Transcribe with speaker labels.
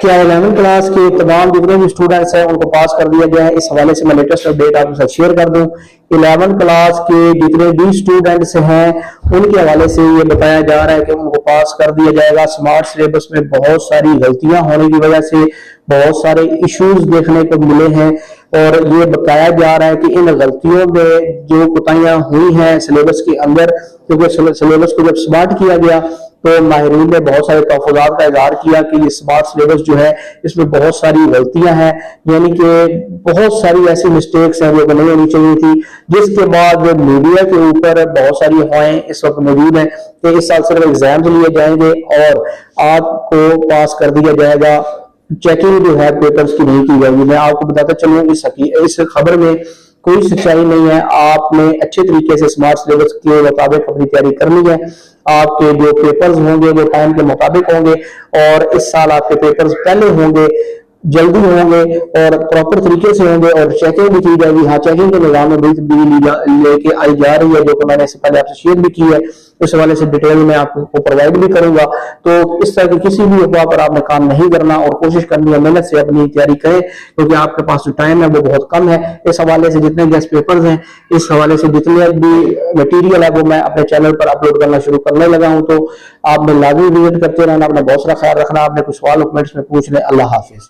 Speaker 1: क्या 11वीं क्लास के तमाम जितने भी स्टूडेंट्स हैं उनको पास कर दिया गया है। इस हवाले से मैं लेटेस्ट अपडेट आपके साथ शेयर कर दूं। 11वीं क्लास के जितने भी स्टूडेंट्स हैं उनके हवाले से ये बताया जा रहा है कि उनको पास कर दिया जाएगा। स्मार्ट सिलेबस में बहुत सारी गलतियां होने की वजह से बहुत सारे इश्यूज देखने को मिले हैं और ये बताया जा रहा है कि इन गलतियों में जो कोताहियां हुई हैं सिलेबस के अंदर, क्योंकि सिलेबस को जब स्मार्ट किया गया तो माहिरीन ने बहुत सारे तहफ़्फ़ुज़ात का इज़हार किया कि ये स्मार्ट सिलेबस जो है इसमें बहुत सारी गलतियां हैं, यानी कि बहुत सारी ऐसी मिस्टेक्स हैं जो नहीं होनी चाहिए थी, जिसके बाद मीडिया के ऊपर बहुत सारी अफवाहें इस वक्त मौजूद हैं कि इस साल सिर्फ एग्जाम लिए जाएंगे और आपको पास कर दिया जाएगा, चेकिंग जो है पेपर्स की नहीं की जाएगी। मैं आपको बताता चलूँ इस खबर में कोई सच्चाई नहीं है। आपने अच्छे तरीके से स्मार्ट सिलेबस के मुताबिक अपनी तैयारी करनी है। आपके जो पेपर्स होंगे वो टाइम के मुताबिक होंगे और इस साल आपके पेपर्स पहले होंगे, जल्दी होंगे और प्रॉपर तरीके से होंगे और चेकिंग भी की जाएगी। हाँ, चेकिंग के निज़ाम में बड़ी तब्दीली लेके आई जा रही है, जो कि मैंने इससे पहले आपसे शेयर भी की है। इस हवाले से डिटेल में आपको प्रोवाइड भी करूंगा। तो इस तरह की किसी भी अफवाह पर आपने काम नहीं करना और कोशिश करनी है मेहनत से अपनी तैयारी करें, क्योंकि आपके पास जो टाइम है वो बहुत कम है। इस हवाले से जितने गेस्ट पेपर्स हैं, इस हवाले से जितने भी मटीरियल है वो मैं अपने चैनल पर अपलोड करना शुरू करने लगा हूँ। तो आपने लाजमी विजिट करते रहना, अपना बहुत सारा ख्याल रखना। आपने कुछ सवाल कमेंट्स में पूछ लें। अल्लाह हाफिज।